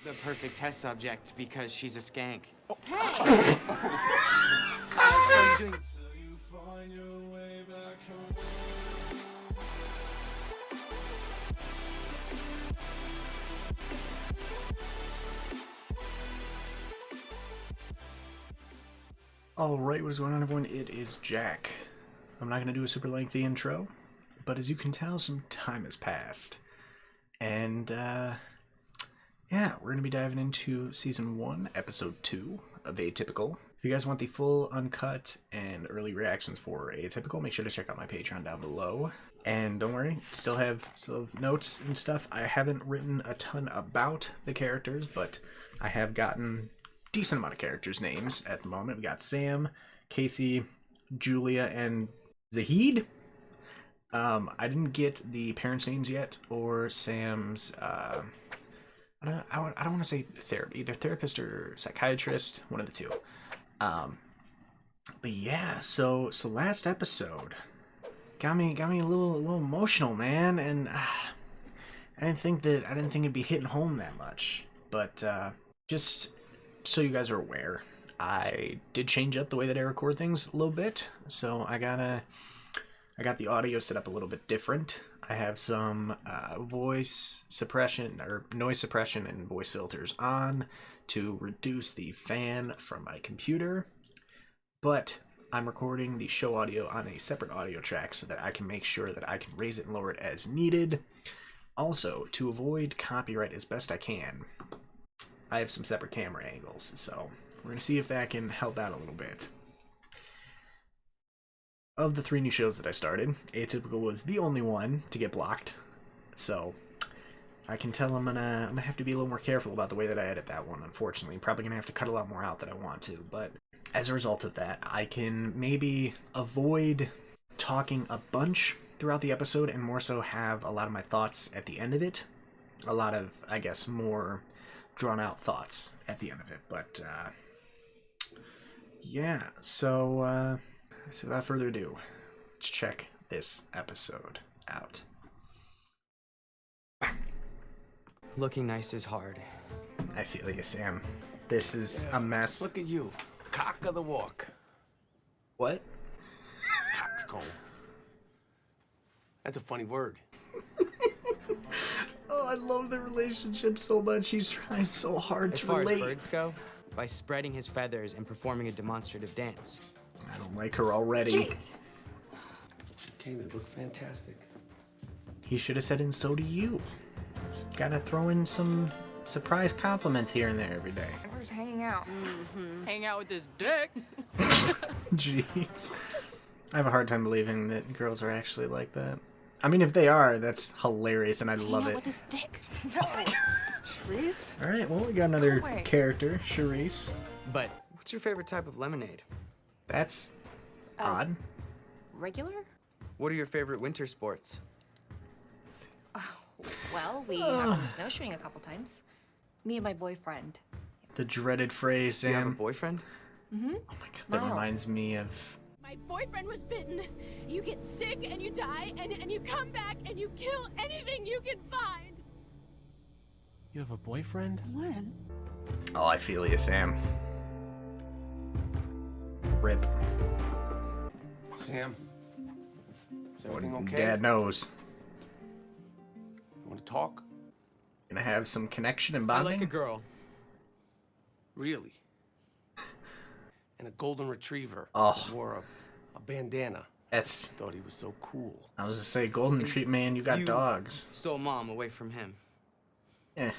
the perfect test subject because she's a skank. Hey! So you're doing... Alright, what is going on, everyone? It is Jack. I'm not going to do a super lengthy intro, but as you can tell, some time has passed. And, yeah, we're going to be diving into Season 1, Episode 2 of Atypical. If you guys want the full, uncut, and early reactions for Atypical, make sure to check out my Patreon down below. And don't worry, still have notes and stuff. I haven't written a ton about the characters, but I have gotten decent amount of characters' names at the moment. We got Sam, Casey, Julia, and Zahid. I didn't get the parents' names yet, or Sam's, I don't want to say therapy, either therapist or psychiatrist, one of the two. But yeah, so last episode got me a little emotional, man, and I didn't think it'd be hitting home that much. But just so you guys are aware, I did change up the way that I record things a little bit. So I got the audio set up a little bit different. I have some voice suppression or noise suppression and voice filters on to reduce the fan from my computer. But I'm recording the show audio on a separate audio track so that I can make sure that I can raise it and lower it as needed. Also, to avoid copyright as best I can, I have some separate camera angles, so we're going to see if that can help out a little bit. Of the 3 new shows that I started, Atypical was the only one to get blocked, so I can tell I'm gonna have to be a little more careful about the way that I edit that one, unfortunately. Probably going to have to cut a lot more out than I want to, but as a result of that, I can maybe avoid talking a bunch throughout the episode and more so have a lot of my thoughts at the end of it. A lot of, I guess, more drawn out thoughts at the end of it, but yeah, so without further ado, let's check this episode out. Looking nice is hard. I feel you, Sam. This is a mess. Look at you, cock of the walk. What? Coxcomb. That's a funny word. Oh, I love the relationship so much. He's trying so hard to relate. As far as birds go, by spreading his feathers and performing a demonstrative dance. I don't like her already. Jeez. Okay, they look fantastic. He should have said, and so do you. Gotta throw in some surprise compliments here and there every day. Everyone's hanging out. Hanging out with his dick. Jeez. I have a hard time believing that girls are actually like that. I mean, if they are, that's hilarious, and I love it. With his dick. No. Charisse? All right, well, we got another character, Charisse. But what's your favorite type of lemonade? That's odd. Regular? What are your favorite winter sports? Well, we have been snowshoeing a couple times. Me and my boyfriend. The dreaded phrase, Sam. You have a boyfriend? Mm-hmm. Oh my god, that reminds me of... My boyfriend was bitten. You get sick and you die, and you come back and you kill anything you can find. You have a boyfriend? When? Oh, I feel you, Sam. Rip. Sam, is everything okay? Dad knows. You want to talk? Gonna have some connection and I bonding? like a girl. Really? And a golden retriever. Oh. Wore a bandana. That's... Thought he was so cool. I was gonna say, golden retriever, man, you got dogs. Stole Mom away from him. Eh.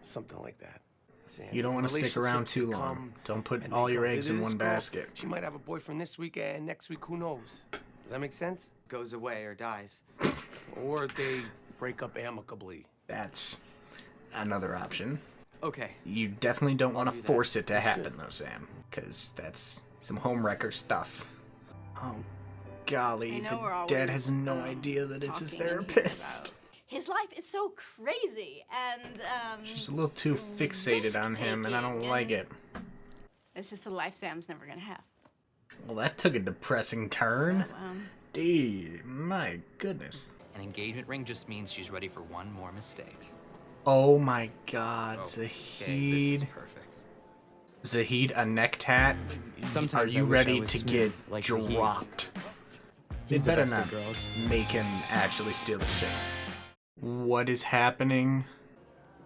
Something like that. Sam, You don't want to stick around too relationships long. come Don't put and all they your go. eggs in This one girl, basket. She might have a boyfriend this week, and next week, who knows? Does that make sense? Goes away or dies. Or they break up amicably. That's another option. Okay. You definitely don't want to do that. force it to happen, though, Sam. Because that's some homewrecker stuff. Oh, golly. I know we're The always, dad has no idea that it's his talking in here therapist. His life is so crazy, and She's a little too fixated on him, and I don't like it. it's just a life Sam's never gonna have. Well, that took a depressing turn. So, Dude, my goodness. An engagement ring just means she's ready for one more mistake. Oh my god, Okay, this Zahid. is perfect. Zahid, a neck tat? Sometimes Are I you wish I ready was to smooth get like Zahid. dropped? He's You the better best not of girls. make him actually steal the shit. What is happening?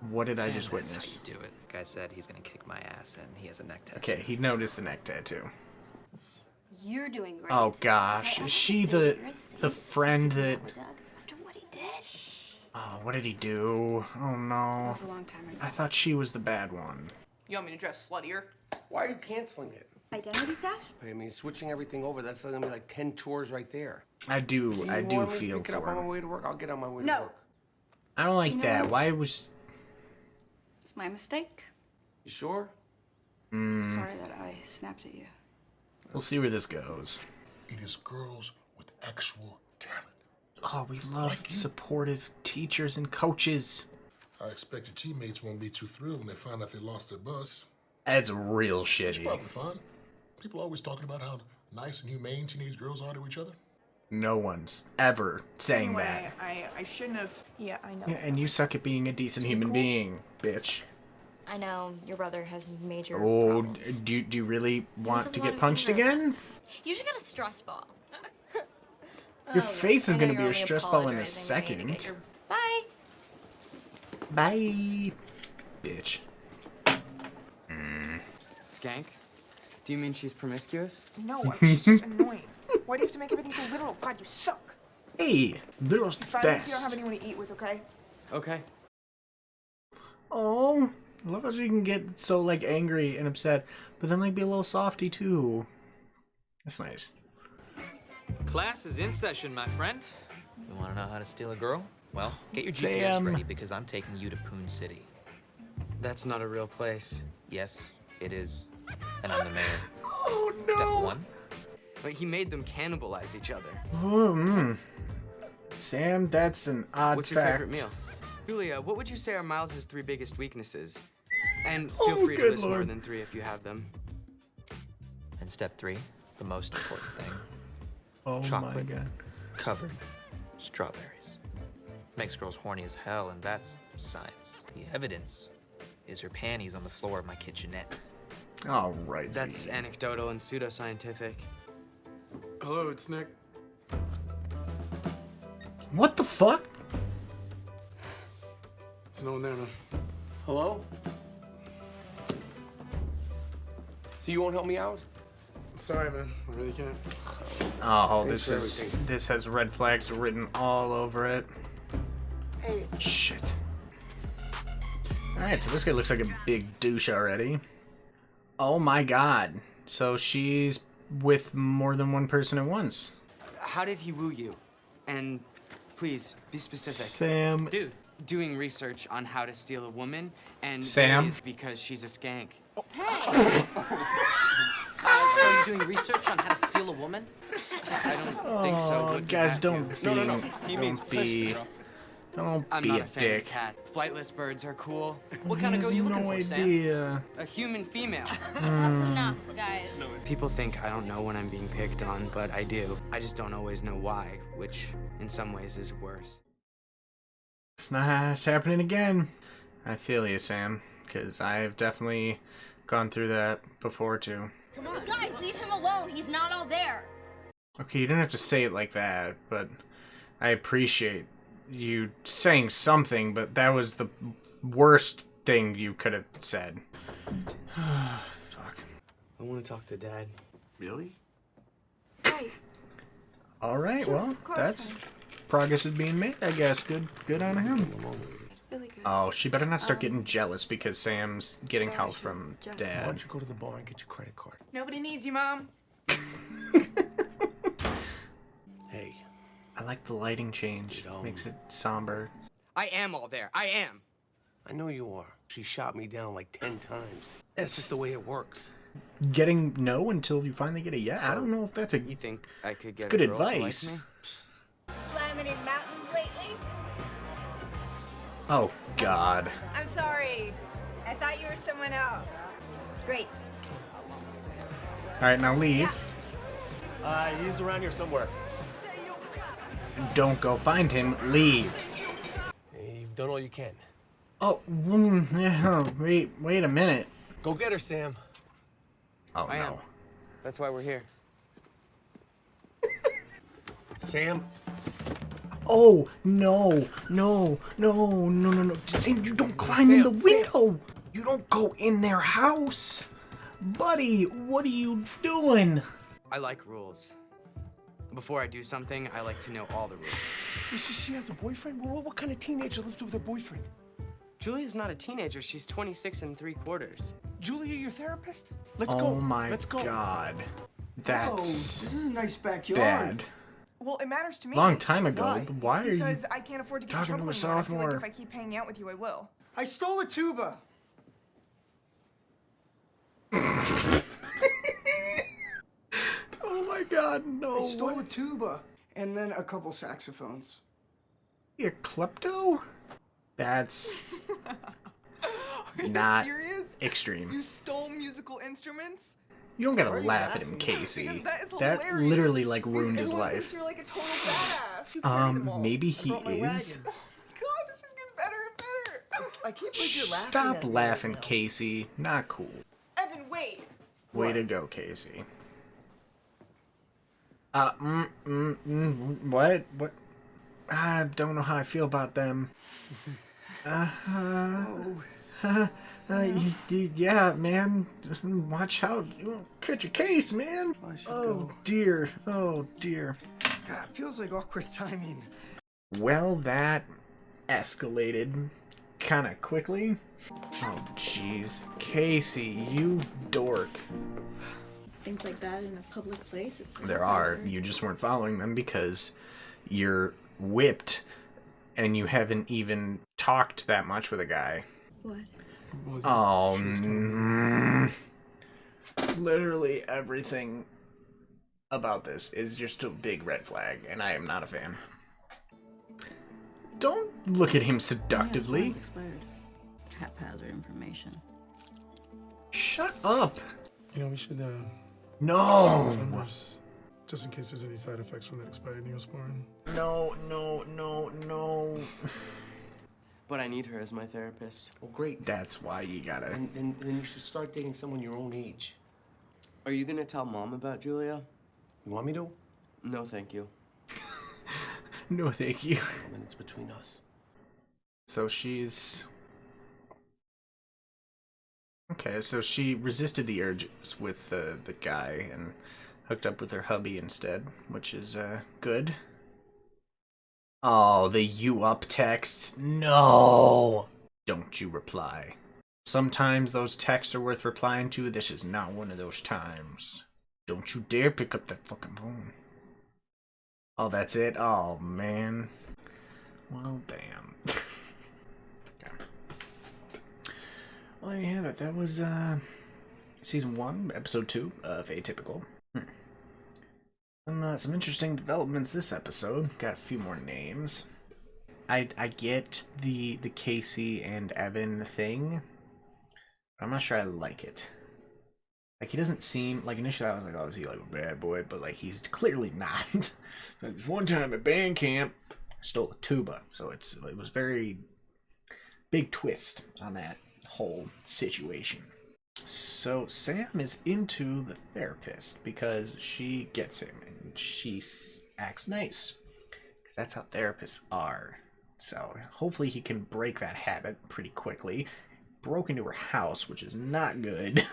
What did I And just that's witness? how you do it. Like I said, he's gonna kick my ass, and he has a neck tattoo. Okay, he noticed the neck tattoo. You're doing great. Oh gosh, Okay, is she the friend that? Doug, after what he did. Oh, what did he do? Oh no. That was a long time ago. I thought she was the bad one. You want me to dress sluttier? Why are you canceling it? Identity theft? I mean, switching everything over, that's gonna be like 10 tours right there. I do want me to feel pick it up on for my him. way to work? I'll get on my way to No. work. I don't like You know that. what? Why was? It's my mistake. You sure? Sorry that I snapped at you. We'll see where this goes. It is girls with actual talent. Oh, we love supportive teachers and coaches. I expect your teammates won't be too thrilled when they find out they lost their bus. That's real It's shitty. probably fun. People are always talking about how nice and humane teenage girls are to each other. No one's ever saying that. I shouldn't have. Yeah, I know. Yeah, and you suck at being a decent human being, bitch. I know your brother has major Oh, problems. do you really want a to lot get of punched anger. again? You just got a stress ball. Your Oh, face is I know gonna you're be your only stress ball in a apologizing to me to get second. your- Bye. Bye, bitch. Skank? Do you mean she's promiscuous? No, she's just annoying. Why do you have to make everything so literal? God, you suck. Hey, there's the Finally, if you don't have best. anyone to eat with, okay? Okay. Oh, I love how she can get so like angry and upset, but then like be a little softy too. That's nice. Class is in session, my friend. You want to know how to steal a girl? Well, get your GPS Sam. ready because I'm taking you to Poon City. That's not a real place. Yes, it is. And I'm the mayor. Oh Step one. But he made them cannibalize each other. Oh, Sam, that's an odd What's your fact. favorite meal? Julia, what would you say are Miles's 3 biggest weaknesses? And feel Oh, free to good list more Lord. than 3 if you have them. And step 3, the most important thing. Oh my Chocolate. god. Covered strawberries. Makes girls horny as hell, and that's science. The evidence is her panties on the floor of my kitchenette. All right. That's Z. anecdotal and pseudoscientific. Hello, it's Nick. What the fuck? It's no one there, man. Hello? So you won't help me out? Sorry, man. I really can't. Oh, Thanks for everything. this has red flags written all over it. Hey, Shit. Alright, so this guy looks like a big douche already. Oh my god. So she's with more than one person at once. How did he woo you? And please, be specific. Sam. Dude, doing research on how to steal a woman, and Sam? is because she's a skank. So you're doing research on how to steal a woman? I don't think so. Oh, What does guys, that do? don't be. No. He means Don't be. Don't I'm be not a a fan dick. of cat. Flightless birds are cool. What kind of girl He you has looking no for, Sam? idea. A human female. That's enough, guys. People think I don't know when I'm being picked on, but I do. I just don't always know why, which in some ways is worse. It's happening again. I feel you, Sam, because I've definitely gone through that before too. Guys, leave him alone. He's not all there. Okay, you didn't have to say it like that, but I appreciate you saying something, but that was the worst thing you could have said. Fuck. I want to talk to Dad. Really? hey, Alright, well, of course, that's progress is being made, I guess. Good on him. really good. Oh, she better not start getting jealous because Sam's getting Sorry, help she from just- Why Dad. don't you go to the bar and get your credit card? Nobody needs you, Mom. Hey, I like the lighting change. Makes it somber. I am all there. I am. I know you are. She shot me down like 10 times. That's just the way it works. Getting no until you finally get a yes. I So, don't know if that's a You think I could get good a girl to like advice. me? Climbing in mountains lately? Oh God. I'm sorry. I thought you were someone else. Great. All right, now leave. He's around here somewhere. Don't go find him. Leave. Hey, you've done all you can. Oh, yeah, wait a minute. Go get her, Sam. Oh, I am. no. That's why we're here. Sam? Oh, no. Sam, you don't climb in the window. You don't go in their house. Buddy, what are you doing? I like rules. Before I do something, I like to know all the rules. She has a boyfriend? What kind of teenager lives with her boyfriend? Julia's not a teenager. She's 26 3/4. Julia, your therapist? Let's Oh go. my Let's go. God. This That's is a nice backyard. bad. Well, it matters to me. Long time ago. Why? But why are you Because I can't afford to get in talking to trouble a anymore. I feel like sophomore? if I keep hanging out with you, I will. I stole a tuba. Oh my God, no. I stole a tuba and then a couple saxophones. You're klepto? That's Are you not serious? extreme. You stole musical instruments? You don't gotta Why are you laugh at him, laughing? Casey. Because that is That hilarious. literally like ruined his Everyone thinks life. you're like a total badass. You carry them all. Maybe I he brought my is. wagon. God, this just gets better and better. I can't believe you're laughing Stop at me laughing, right now. Casey. Not cool. Evan, wait. Way What? to go, Casey. What? What? I don't know how I feel about them. Yeah, man. Just watch out. You won't catch a case, man. I should Oh, go. dear. Oh, dear. God, feels like awkward timing. Well, that escalated kind of quickly. Oh, jeez. Casey, you dork. Things like that in a public place, it's There are. You just weren't following them because you're whipped and you haven't even talked that much with a guy. What? Oh, literally everything about this is just a big red flag, and I am not a fan. Don't look at him seductively. Yes, expired. Haphazard information. Shut up. You know, we should, No. numbers, just in case there's any side effects from that expired Neosporin. No. But I need her as my therapist. Oh, great. That's why you gotta. And then you should start dating someone your own age. Are you gonna tell Mom about Julia? You want me to? No, thank you. No, thank you. Well, then it's between us. So she's. Okay, so she resisted the urges with the guy and hooked up with her hubby instead, which is good. Oh, the you up texts. No! Don't you reply. Sometimes those texts are worth replying to. This is not one of those times. Don't you dare pick up that fucking phone. Oh, that's it? Oh, man. Well, damn. Okay. Well, there you have it. That was season 1, episode 2 of Atypical. Some interesting developments this episode. Got a few more names. I get the Casey and Evan thing, but I'm not sure I like it. Like, he doesn't seem like, initially I was like, oh, is he like a bad boy? But like, he's clearly not. So there's one time at band camp, I stole a tuba, so it was very big twist on that whole situation. So Sam is into the therapist because she gets him and she acts nice, because that's how therapists are. So hopefully he can break that habit pretty quickly. Broke into her house, which is not good.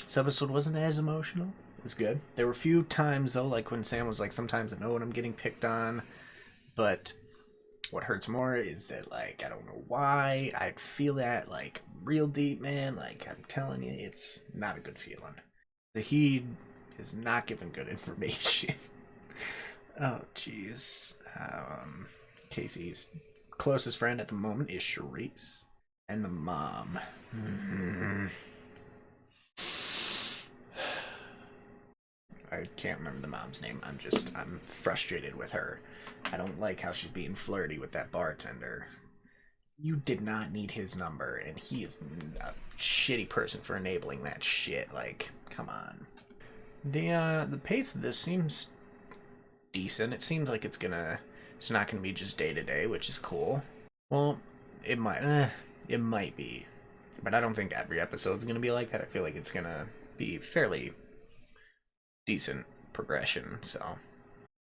This episode wasn't as emotional. It was good. There were a few times though, like when Sam was like, sometimes I know when I'm getting picked on, but what hurts more is that, like, I don't know why I'd feel that, like, real deep, man. Like, I'm telling you, it's not a good feeling. He is not giving good information. Oh, jeez. Casey's closest friend at the moment is Charisse. And the mom. I can't remember the mom's name. I'm frustrated with her. I don't like how she's being flirty with that bartender. You did not need his number, and he is a shitty person for enabling that shit. Like, come on. The pace of this seems decent. It seems like it's not gonna be just day to day, which is cool. Well, it might be, but I don't think every episode's gonna be like that. I feel like it's gonna be fairly decent progression. So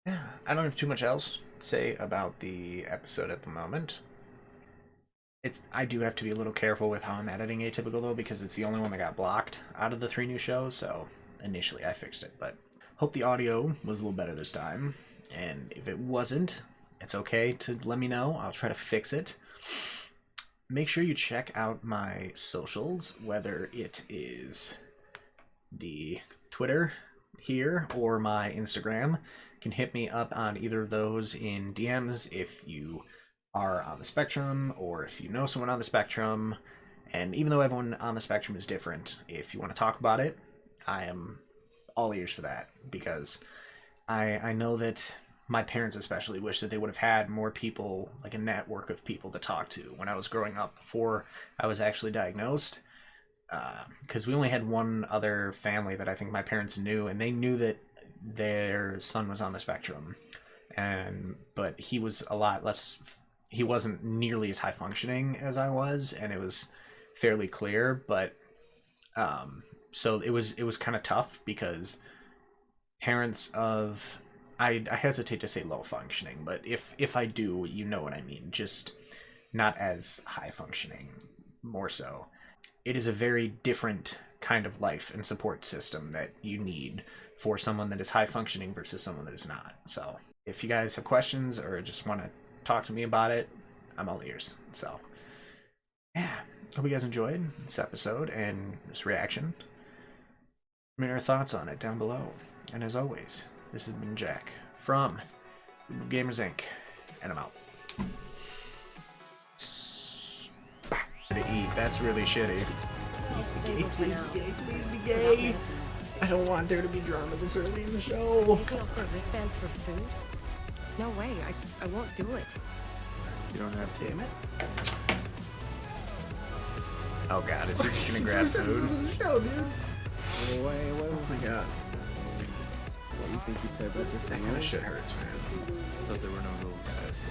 yeah, I don't have too much else to say about the episode at the moment. I do have to be a little careful with how I'm editing Atypical though, because it's the only one that got blocked out of the 3 new shows. So initially I fixed it, but hope the audio was a little better this time. And if it wasn't, it's okay to let me know. I'll try to fix it. Make sure you check out my socials, whether it is the Twitter here or my Instagram. You can hit me up on either of those in DMs if you are on the spectrum or if you know someone on the spectrum. And even though everyone on the spectrum is different, if you want to talk about it, I am all ears for that, because I know that my parents especially wish that they would have had more people, like a network of people to talk to when I was growing up before I was actually diagnosed. Because we only had one other family that I think my parents knew, and they knew that their son was on the spectrum, but he was a lot less. He wasn't nearly as high functioning as I was, and it was fairly clear. But so it was kind of tough, because parents of I hesitate to say low functioning, but if I do, you know what I mean. Just not as high functioning, more so. It is a very different kind of life and support system that you need for someone that is high functioning versus someone that is not. So if you guys have questions or just want to talk to me about it, I'm all ears. So yeah, hope you guys enjoyed this episode and this reaction. Let me know your thoughts on it down below. And as always, this has been Jack from Gamers Inc. and I'm out. To eat, that's really shitty. Please be gay. I don't want there to be drama this early in the show. Maybe I'll fit wristbands for food? No way, I won't do it. You don't have to. Damn it. Oh god, is he just gonna grab food? Show, dude. Oh my god. What, you think you played with your That kind of shit hurts, man. I thought there were no rules, guys.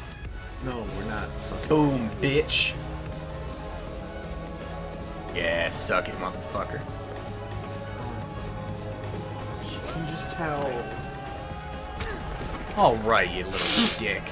No, we're not. Boom, bitch. Yeah, suck it, motherfucker. You can just tell. Alright, you little dick.